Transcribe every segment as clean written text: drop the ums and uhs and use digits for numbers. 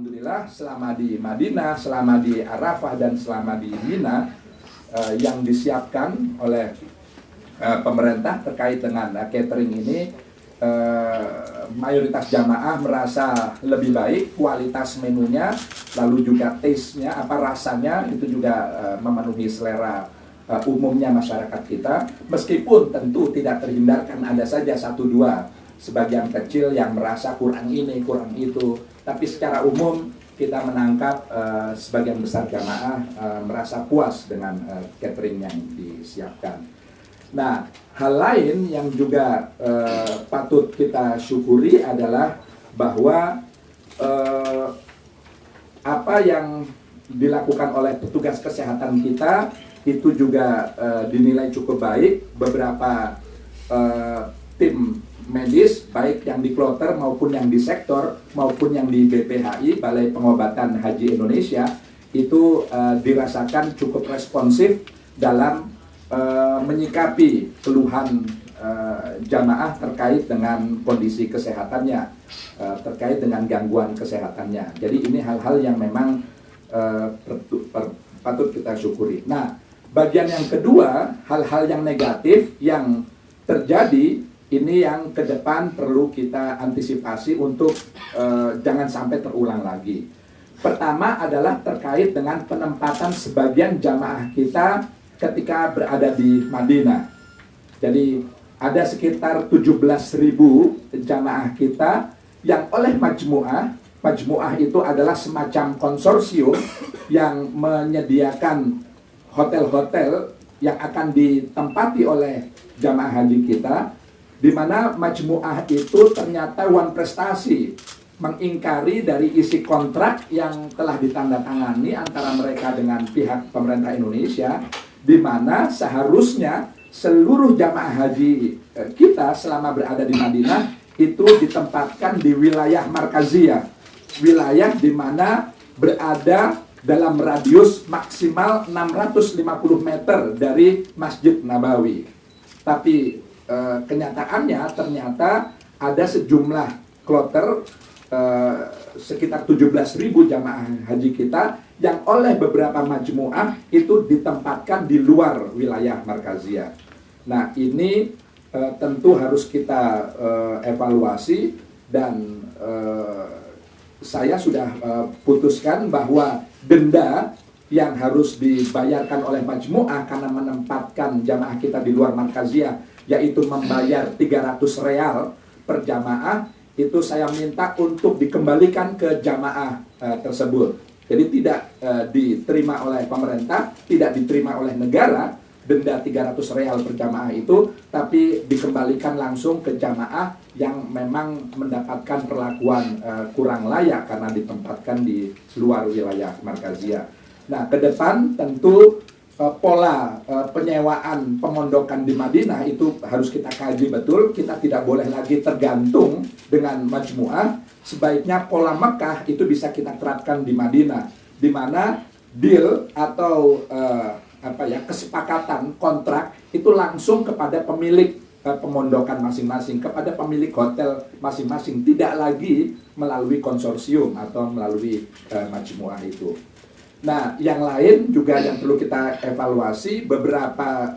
Alhamdulillah selama di Madinah, selama di Arafah, dan selama di Mina yang disiapkan oleh pemerintah terkait dengan catering ini, mayoritas jamaah merasa lebih baik, kualitas menunya, lalu juga taste-nya, rasanya itu juga memenuhi selera umumnya masyarakat kita. Meskipun tentu tidak terhindarkan ada saja satu dua sebagian kecil yang merasa kurang ini, kurang itu. Tapi secara umum kita menangkap sebagian besar jamaah merasa puas dengan catering yang disiapkan. Nah, hal lain yang juga patut kita syukuri adalah bahwa apa yang dilakukan oleh petugas kesehatan kita itu juga dinilai cukup baik. Beberapa tim medis, baik yang di kloter maupun yang di sektor maupun yang di BPHI, Balai Pengobatan Haji Indonesia, itu dirasakan cukup responsif dalam menyikapi keluhan jamaah terkait dengan kondisi kesehatannya, terkait dengan gangguan kesehatannya. Jadi ini hal-hal yang memang patut kita syukuri. Nah, bagian yang kedua, hal-hal yang negatif yang terjadi, ini yang ke depan perlu kita antisipasi untuk jangan sampai terulang lagi. Pertama adalah terkait dengan penempatan sebagian jamaah kita ketika berada di Madinah. Jadi ada sekitar 17.000 jamaah kita yang oleh majmuah itu adalah semacam konsorsium yang menyediakan hotel-hotel yang akan ditempati oleh jamaah haji kita, di mana majmuah itu ternyata one prestasi mengingkari dari isi kontrak yang telah ditandatangani antara mereka dengan pihak pemerintah Indonesia, di mana seharusnya seluruh jamaah haji kita selama berada di Madinah itu ditempatkan di wilayah Markaziyah, wilayah di mana berada dalam radius maksimal 650 meter dari Masjid Nabawi. Tapi kenyataannya ternyata ada sejumlah kloter sekitar 17.000 jamaah haji kita yang oleh beberapa majmuah itu ditempatkan di luar wilayah Markaziyah. Nah, ini tentu harus kita evaluasi, dan saya sudah putuskan bahwa denda yang harus dibayarkan oleh majmuah karena menempatkan jamaah kita di luar Markaziyah, yaitu membayar 300 real per jamaah, itu saya minta untuk dikembalikan ke jamaah tersebut. Jadi tidak diterima oleh pemerintah, tidak diterima oleh negara, denda 300 real per jamaah itu, tapi dikembalikan langsung ke jamaah yang memang mendapatkan perlakuan kurang layak karena ditempatkan di luar wilayah Markaziyah. Nah, ke depan tentu pola penyewaan pemondokan di Madinah itu harus kita kaji betul. Kita tidak boleh lagi tergantung dengan majmuah. Sebaiknya pola Mekah itu bisa kita terapkan di Madinah, di mana deal atau kesepakatan kontrak itu langsung kepada pemilik pemondokan masing-masing, kepada pemilik hotel masing-masing, tidak lagi melalui konsorsium atau melalui majmuah itu. Nah, yang lain juga yang perlu kita evaluasi,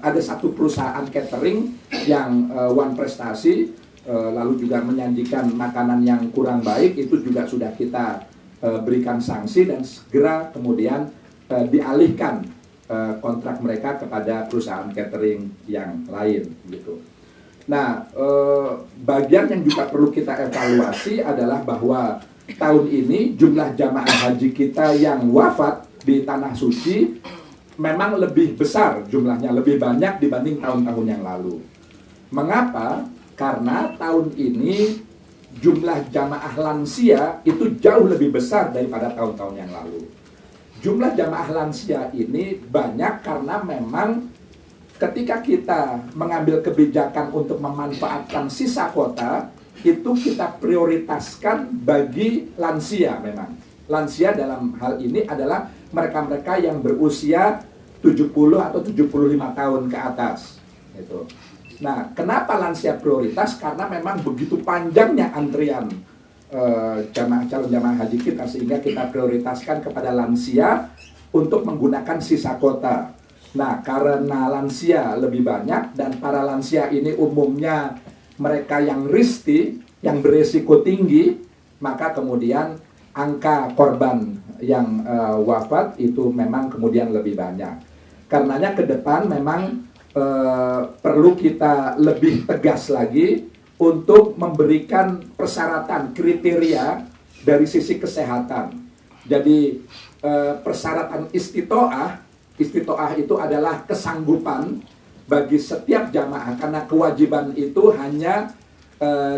ada satu perusahaan catering yang one prestasi, lalu juga menyajikan makanan yang kurang baik, itu juga sudah kita berikan sanksi dan segera kemudian dialihkan kontrak mereka kepada perusahaan catering yang lain gitu. Nah, bagian yang juga perlu kita evaluasi adalah bahwa tahun ini jumlah jamaah haji kita yang wafat di Tanah Suci memang lebih besar jumlahnya, lebih banyak dibanding tahun-tahun yang lalu. Mengapa? Karena tahun ini jumlah jamaah lansia itu jauh lebih besar daripada tahun-tahun yang lalu. Jumlah jamaah lansia ini banyak karena memang ketika kita mengambil kebijakan untuk memanfaatkan sisa kota, itu kita prioritaskan bagi lansia memang. Lansia dalam hal ini adalah mereka-mereka yang berusia 70 atau 75 tahun ke atas. Gitu. Nah, kenapa lansia prioritas? Karena memang begitu panjangnya antrian calon jamaah haji kita, sehingga kita prioritaskan kepada lansia untuk menggunakan sisa kota. Nah, karena lansia lebih banyak dan para lansia ini umumnya mereka yang risky, yang beresiko tinggi, maka kemudian angka korban yang wafat itu memang kemudian lebih banyak. Karenanya ke depan memang perlu kita lebih tegas lagi untuk memberikan persyaratan kriteria dari sisi kesehatan. Jadi persyaratan istitoah itu adalah kesanggupan bagi setiap jamaah, karena kewajiban itu hanya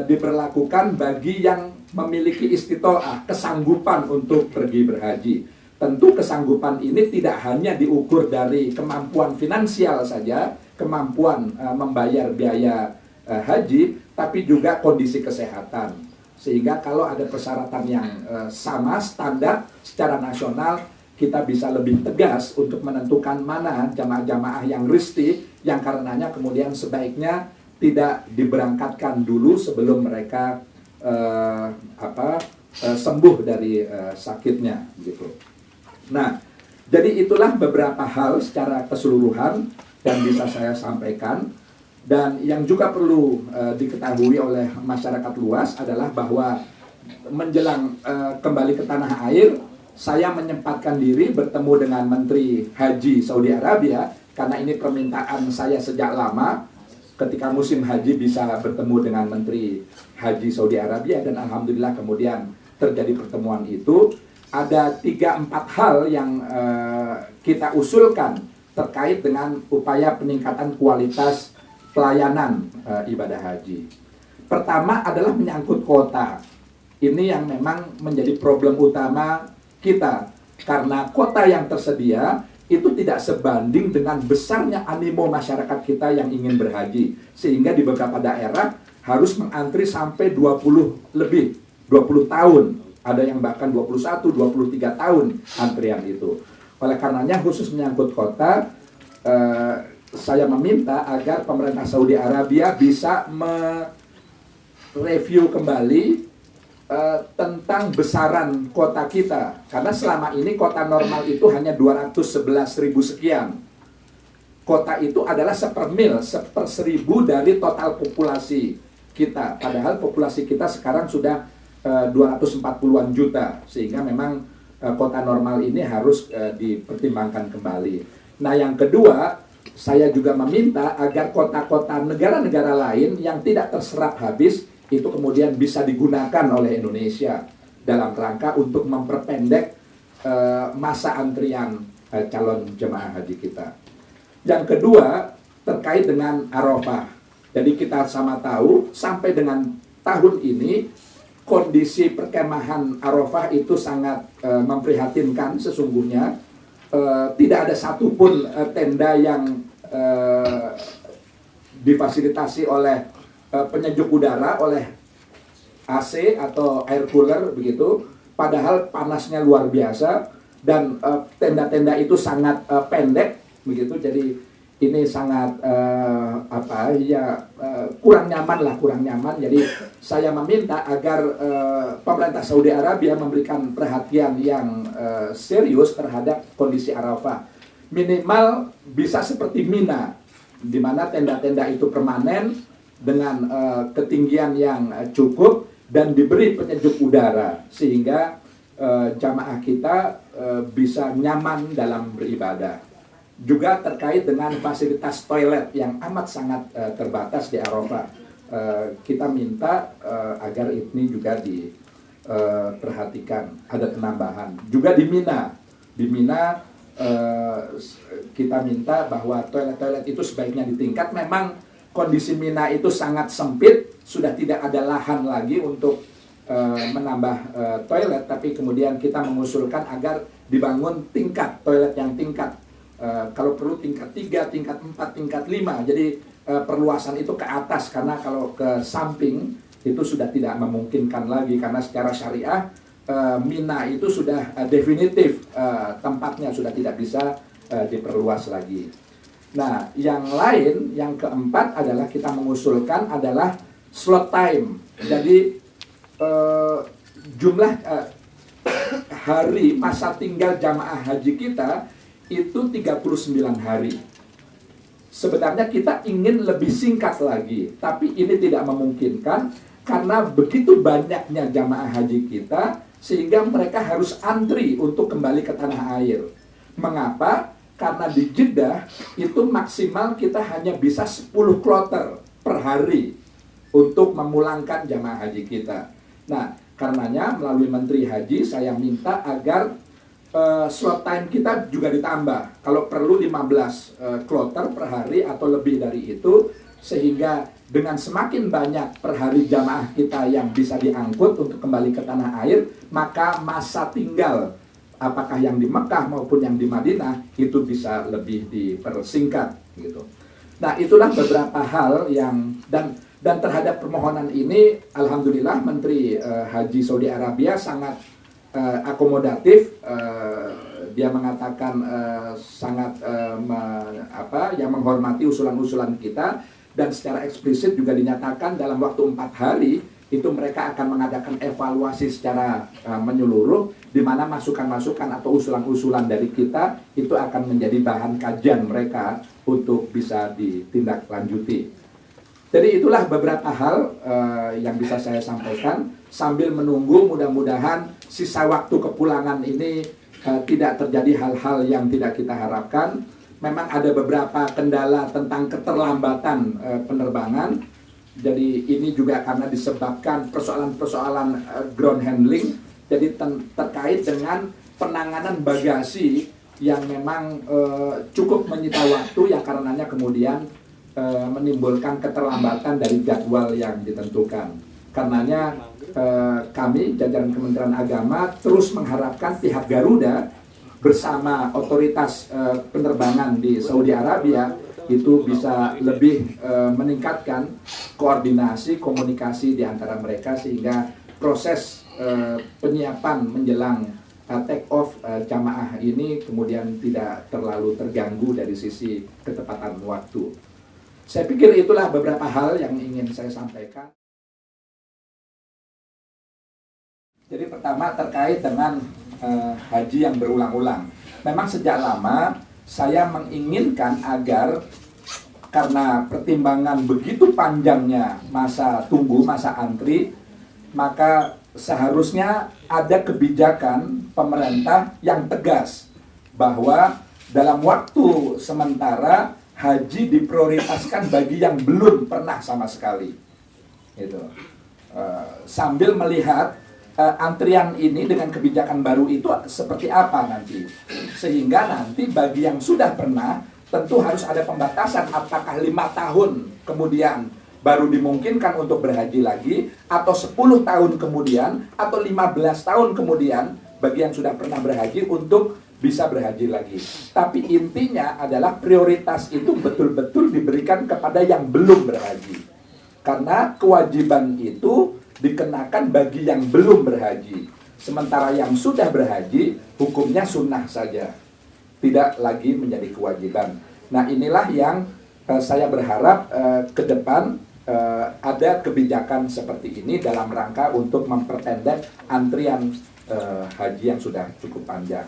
diberlakukan bagi yang memiliki istitoah, kesanggupan untuk pergi berhaji. Tentu kesanggupan ini tidak hanya diukur dari kemampuan finansial saja, kemampuan membayar biaya haji, tapi juga kondisi kesehatan. Sehingga kalau ada persyaratan yang sama, standar secara nasional, kita bisa lebih tegas untuk menentukan mana jamaah-jamaah yang risky, yang karenanya kemudian sebaiknya tidak diberangkatkan dulu sebelum mereka sembuh dari sakitnya, gitu. Nah, jadi itulah beberapa hal secara keseluruhan yang bisa saya sampaikan. Dan yang juga perlu diketahui oleh masyarakat luas adalah bahwa menjelang kembali ke tanah air, saya menyempatkan diri bertemu dengan Menteri Haji Saudi Arabia, karena ini permintaan saya sejak lama. Ketika musim haji bisa bertemu dengan Menteri Haji Saudi Arabia, dan alhamdulillah kemudian terjadi pertemuan itu. Ada 3-4 hal yang kita usulkan terkait dengan upaya peningkatan kualitas pelayanan ibadah haji. Pertama adalah menyangkut kota. Ini yang memang menjadi problem utama kita, karena kota yang tersedia itu tidak sebanding dengan besarnya animo masyarakat kita yang ingin berhaji, sehingga di beberapa daerah harus mengantri sampai 20 tahun, ada yang bahkan 21, 23 tahun antrian itu. Oleh karenanya khusus menyangkut kota, saya meminta agar pemerintah Saudi Arabia bisa mereview kembali tentang besaran kota kita. Karena selama ini kota normal itu hanya 211.000 sekian. Kota itu adalah sepermil, seperseribu dari total populasi kita. Padahal populasi kita sekarang sudah 240-an juta. Sehingga memang kota normal ini harus dipertimbangkan kembali. Nah, yang kedua, saya juga meminta agar kota-kota negara-negara lain yang tidak terserap habis itu kemudian bisa digunakan oleh Indonesia dalam rangka untuk memperpendek masa antrian calon jemaah haji kita. Yang kedua, terkait dengan Arafah. Jadi kita sama tahu sampai dengan tahun ini kondisi perkemahan Arafah itu sangat memprihatinkan sesungguhnya. Tidak ada satupun tenda yang difasilitasi oleh penyejuk udara, oleh AC atau air cooler begitu. Padahal panasnya luar biasa dan tenda-tenda itu sangat pendek begitu. Jadi ini sangat kurang nyaman. Jadi saya meminta agar pemerintah Saudi Arabia memberikan perhatian yang serius terhadap kondisi Arafah. Minimal bisa seperti Mina, di mana tenda-tenda itu permanen dengan ketinggian yang cukup dan diberi penyejuk udara sehingga jamaah kita bisa nyaman dalam beribadah. Juga terkait dengan fasilitas toilet yang amat sangat terbatas di Arafah, kita minta agar ini juga diperhatikan, ada penambahan. Juga di Mina, kita minta bahwa toilet-toilet itu sebaiknya ditingkat. Memang kondisi Mina itu sangat sempit, sudah tidak ada lahan lagi untuk menambah toilet, tapi kemudian kita mengusulkan agar dibangun toilet yang tingkat. Kalau perlu tingkat 3, tingkat 4, tingkat 5. Jadi perluasan itu ke atas, karena kalau ke samping itu sudah tidak memungkinkan lagi, karena secara syariah Mina itu sudah definitif tempatnya, sudah tidak bisa diperluas lagi. Nah, yang lain, yang keempat adalah kita mengusulkan adalah slot time. Jadi jumlah hari masa tinggal jamaah haji kita itu 39 hari. Sebenarnya kita ingin lebih singkat lagi, tapi ini tidak memungkinkan karena begitu banyaknya jamaah haji kita sehingga mereka harus antri untuk kembali ke tanah air. Mengapa? Karena di Jeddah itu maksimal kita hanya bisa 10 kloter per hari untuk memulangkan jamaah haji kita. Nah, karenanya melalui Menteri Haji saya minta agar slot time kita juga ditambah. Kalau perlu 15 kloter per hari atau lebih dari itu, sehingga dengan semakin banyak per hari jamaah kita yang bisa diangkut untuk kembali ke tanah air, maka masa tinggal apakah yang di Mekah maupun yang di Madinah itu bisa lebih dipersingkat gitu. Nah, itulah beberapa hal yang dan terhadap permohonan ini alhamdulillah Menteri Haji Saudi Arabia sangat akomodatif. Dia mengatakan sangat yang menghormati usulan-usulan kita, dan secara eksplisit juga dinyatakan dalam waktu 4 hari itu mereka akan mengadakan evaluasi secara menyeluruh, di mana masukan-masukan atau usulan-usulan dari kita itu akan menjadi bahan kajian mereka untuk bisa ditindaklanjuti. Jadi itulah beberapa hal yang bisa saya sampaikan sambil menunggu mudah-mudahan sisa waktu kepulangan ini tidak terjadi hal-hal yang tidak kita harapkan. Memang ada beberapa kendala tentang keterlambatan penerbangan. Jadi ini juga karena disebabkan persoalan-persoalan ground handling. Jadi terkait dengan penanganan bagasi yang memang cukup menyita waktu, yang karenanya kemudian menimbulkan keterlambatan dari jadwal yang ditentukan. Karenanya kami jajaran Kementerian Agama terus mengharapkan pihak Garuda bersama otoritas penerbangan di Saudi Arabia itu bisa lebih meningkatkan koordinasi, komunikasi di antara mereka sehingga proses penyiapan menjelang take off jamaah ini kemudian tidak terlalu terganggu dari sisi ketepatan waktu. Saya pikir itulah beberapa hal yang ingin saya sampaikan. Jadi pertama terkait dengan haji yang berulang-ulang. Memang sejak lama saya menginginkan agar karena pertimbangan begitu panjangnya masa tunggu, masa antri, maka seharusnya ada kebijakan pemerintah yang tegas bahwa dalam waktu sementara haji diprioritaskan bagi yang belum pernah sama sekali. Gitu. Sambil melihat antrian ini dengan kebijakan baru itu seperti apa nanti. Sehingga nanti bagi yang sudah pernah tentu harus ada pembatasan apakah 5 tahun kemudian baru dimungkinkan untuk berhaji lagi, atau 10 tahun kemudian, atau 15 tahun kemudian bagi yang sudah pernah berhaji untuk bisa berhaji lagi. Tapi intinya adalah prioritas itu betul-betul diberikan kepada yang belum berhaji. Karena kewajiban itu dikenakan bagi yang belum berhaji. Sementara yang sudah berhaji, hukumnya sunnah saja. Tidak lagi menjadi kewajiban. Nah, inilah yang saya berharap ke depan ada kebijakan seperti ini dalam rangka untuk memperpendek antrian haji yang sudah cukup panjang.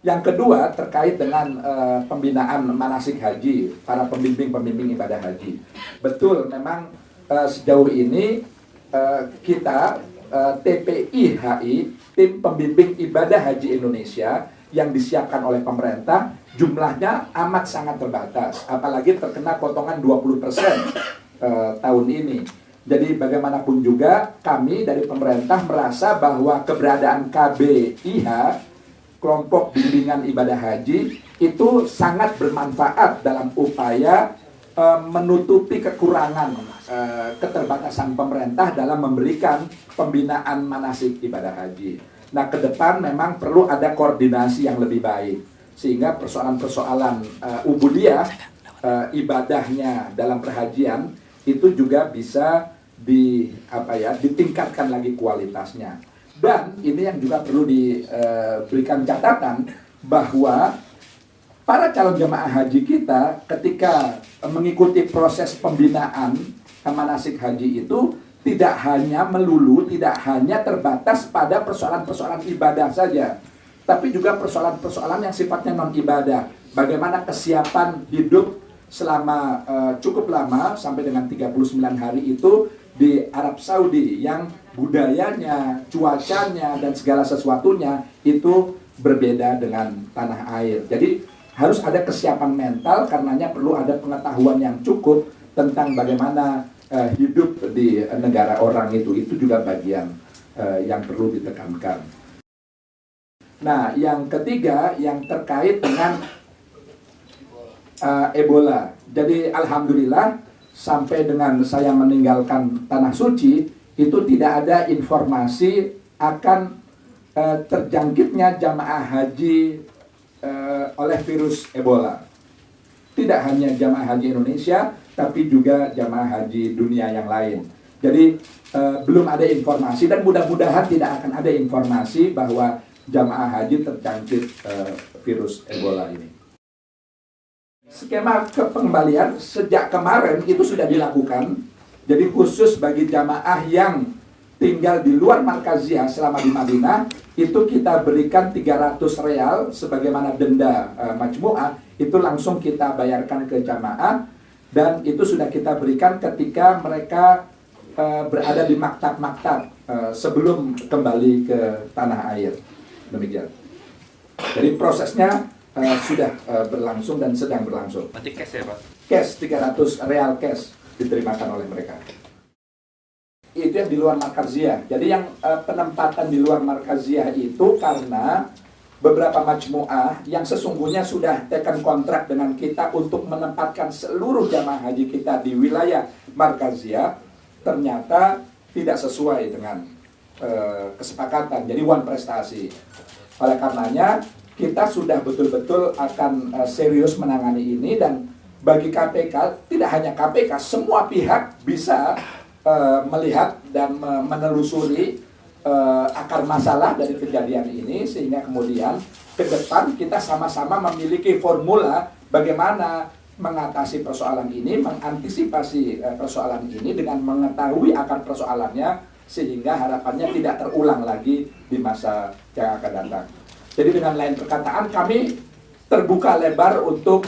Yang kedua terkait dengan pembinaan manasik haji, para pembimbing-pembimbing ibadah haji. Betul, memang sejauh ini kita TPIHI, Tim Pembimbing Ibadah Haji Indonesia, yang disiapkan oleh pemerintah, jumlahnya amat sangat terbatas. Apalagi terkena potongan 20% tahun ini. Jadi bagaimanapun juga kami dari pemerintah merasa bahwa keberadaan KBIH, kelompok bimbingan ibadah haji, itu sangat bermanfaat dalam upaya menutupi kekurangan keterbatasan pemerintah dalam memberikan pembinaan manasik ibadah haji. Nah, ke depan memang perlu ada koordinasi yang lebih baik sehingga persoalan-persoalan ubudiyah ibadahnya dalam perhajian itu juga bisa ditingkatkan lagi kualitasnya. Dan ini yang juga perlu diberikan catatan bahwa para calon jemaah haji kita ketika mengikuti proses pembinaan manasik haji itu tidak hanya terbatas pada persoalan-persoalan ibadah saja, tapi juga persoalan-persoalan yang sifatnya non-ibadah. Bagaimana kesiapan hidup selama cukup lama sampai dengan 39 hari itu di Arab Saudi yang budayanya, cuacanya, dan segala sesuatunya itu berbeda dengan tanah air. Jadi harus ada kesiapan mental, karenanya perlu ada pengetahuan yang cukup tentang bagaimana hidup di negara orang itu. Itu juga bagian yang perlu ditekankan. Nah, yang ketiga yang terkait dengan Ebola. Jadi alhamdulillah sampai dengan saya meninggalkan Tanah Suci itu tidak ada informasi akan terjangkitnya jamaah haji oleh virus Ebola. Tidak hanya jamaah haji Indonesia, tapi juga jamaah haji dunia yang lain. Jadi belum ada informasi, dan mudah-mudahan tidak akan ada informasi bahwa jamaah haji terjangkit virus Ebola ini. Skema kepengembalian sejak kemarin itu sudah dilakukan. Jadi khusus bagi jamaah yang tinggal di luar Markaziyah selama di Madinah, itu kita berikan 300 real sebagaimana denda majmu'ah, itu langsung kita bayarkan ke jamaah, dan itu sudah kita berikan ketika mereka berada di maktab-maktab sebelum kembali ke tanah air. Demikian. Jadi prosesnya sudah berlangsung dan sedang berlangsung. Nanti cash ya Pak? Cash, 300 real cash diterimakan oleh mereka. Itu yang di luar Markaziyah. Jadi yang penempatan di luar Markaziyah itu karena beberapa majmu'ah yang sesungguhnya sudah tekan kontrak dengan kita untuk menempatkan seluruh jamaah haji kita di wilayah Markaziyah, ternyata tidak sesuai dengan kesepakatan. Jadi one prestasi. Oleh karenanya kita sudah betul-betul akan serius menangani ini, dan bagi KPK, tidak hanya KPK, semua pihak bisa melihat dan menelusuri akar masalah dari kejadian ini, sehingga kemudian ke depan kita sama-sama memiliki formula bagaimana mengatasi persoalan ini, mengantisipasi persoalan ini dengan mengetahui akar persoalannya, sehingga harapannya tidak terulang lagi di masa yang akan datang. Jadi dengan lain perkataan, kami terbuka lebar untuk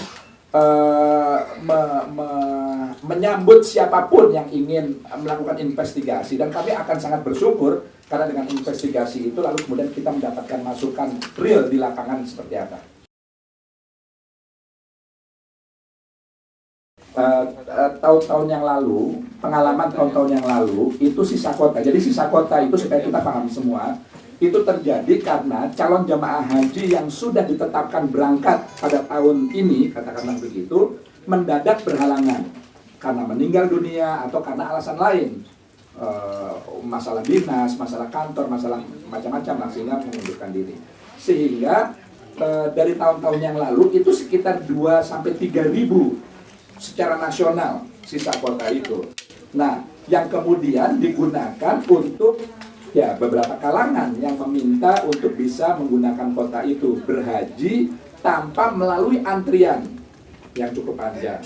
menyambut siapapun yang ingin melakukan investigasi, dan kami akan sangat bersyukur karena dengan investigasi itu lalu kemudian kita mendapatkan masukan real di lapangan seperti apa. Tahun-tahun yang lalu, pengalaman tahun-tahun yang lalu itu sisa kota. Jadi sisa kota itu supaya kita paham semua, itu terjadi karena calon jamaah haji yang sudah ditetapkan berangkat pada tahun ini, katakanlah begitu, mendadak berhalangan karena meninggal dunia atau karena alasan lain, masalah dinas, masalah kantor, masalah macam-macam lah, sehingga mengundurkan diri. Sehingga dari tahun-tahun yang lalu itu sekitar 2-3 ribu secara nasional sisa kota itu. Nah, yang kemudian digunakan untuk beberapa kalangan yang meminta untuk bisa menggunakan kota itu berhaji tanpa melalui antrian yang cukup panjang.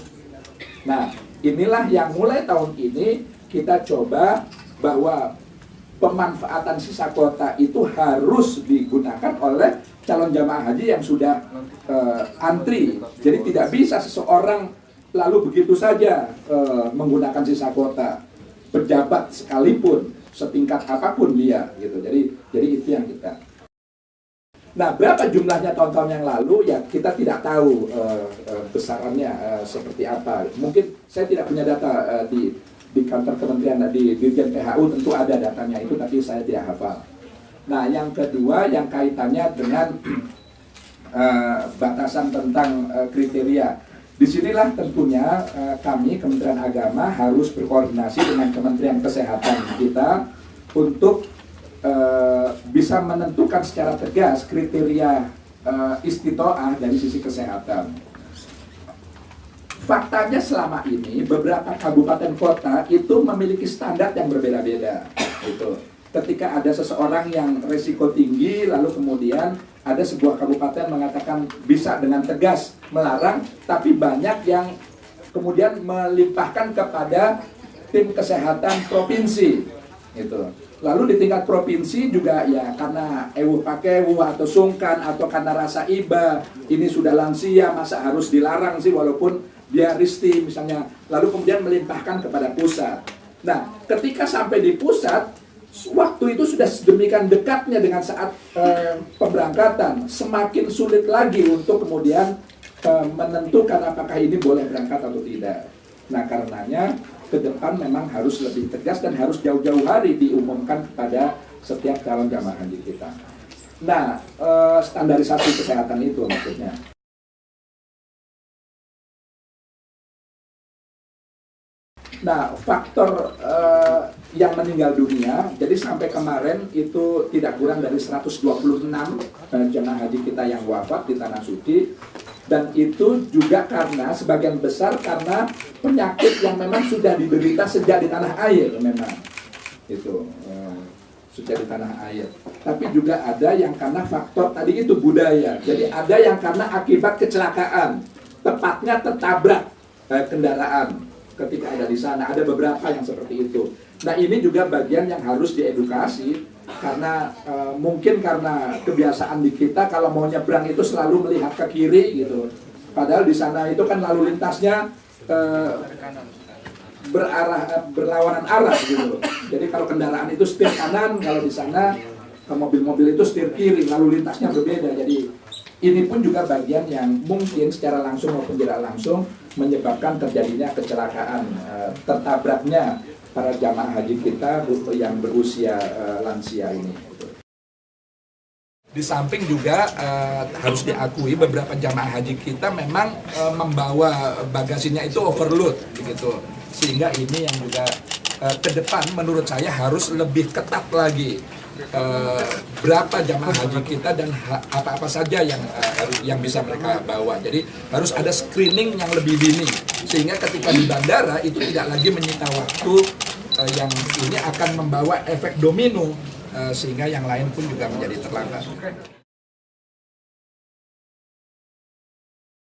Nah, inilah yang mulai tahun ini kita coba bahwa pemanfaatan sisa kota itu harus digunakan oleh calon jamaah haji yang sudah antri. Jadi tidak bisa seseorang lalu begitu saja menggunakan sisa kota, pejabat sekalipun, setingkat apapun dia, gitu. Jadi itu yang kita. Nah, berapa jumlahnya tahun-tahun yang lalu ya kita tidak tahu besarannya seperti apa. Mungkin saya tidak punya data di kantor kementerian, di Dirjen PHU tentu ada datanya itu, tapi saya tidak hafal. Nah, yang kedua yang kaitannya dengan batasan tentang kriteria. Disinilah tentunya kami Kementerian Agama harus berkoordinasi dengan Kementerian Kesehatan kita untuk bisa menentukan secara tegas kriteria istitoah dari sisi kesehatan. Faktanya selama ini beberapa kabupaten kota itu memiliki standar yang berbeda-beda. Gitu. Ketika ada seseorang yang risiko tinggi, lalu kemudian ada sebuah kabupaten mengatakan bisa dengan tegas melarang, tapi banyak yang kemudian melimpahkan kepada tim kesehatan provinsi gitu. Lalu di tingkat provinsi juga ya karena ewu pakewu atau sungkan atau karena rasa iba, ini sudah lansia masa harus dilarang sih walaupun dia risti misalnya, lalu kemudian melimpahkan kepada pusat. Nah, ketika sampai di pusat, waktu itu sudah sedemikian dekatnya dengan saat pemberangkatan, semakin sulit lagi untuk kemudian menentukan apakah ini boleh berangkat atau tidak. Nah, karenanya ke depan memang harus lebih tegas dan harus jauh-jauh hari diumumkan kepada setiap calon jamaah haji kita. Nah, standarisasi kesehatan itu maksudnya. Nah, faktor yang meninggal dunia, jadi sampai kemarin itu tidak kurang dari 126 jemaah haji kita yang wafat di Tanah Suci, dan itu juga karena sebagian besar karena penyakit yang memang sudah diderita sejak di tanah air memang itu sejak di tanah air. Tapi juga ada yang karena faktor tadi itu budaya. Jadi ada yang karena akibat kecelakaan, tepatnya tertabrak kendaraan ketika ada di sana, ada beberapa yang seperti itu. Nah, ini juga bagian yang harus diedukasi karena mungkin karena kebiasaan di kita kalau mau nyebrang itu selalu melihat ke kiri gitu. Padahal di sana itu kan lalu lintasnya berlawanan arah gitu. Jadi kalau kendaraan itu setir kanan, kalau di sana mobil-mobil itu setir kiri, lalu lintasnya berbeda. Jadi ini pun juga bagian yang mungkin secara langsung maupun tidak langsung menyebabkan terjadinya kecelakaan, tertabraknya para jamaah haji kita yang berusia lansia ini. Di samping juga harus diakui beberapa jamaah haji kita memang membawa bagasinya itu overload begitu. Sehingga ini yang juga ke depan menurut saya harus lebih ketat lagi. Berapa jamaah haji kita dan apa-apa saja yang bisa mereka bawa. Jadi harus ada screening yang lebih dini sehingga ketika di bandara itu tidak lagi menyita waktu yang ini akan membawa efek domino sehingga yang lain pun juga menjadi terlambat.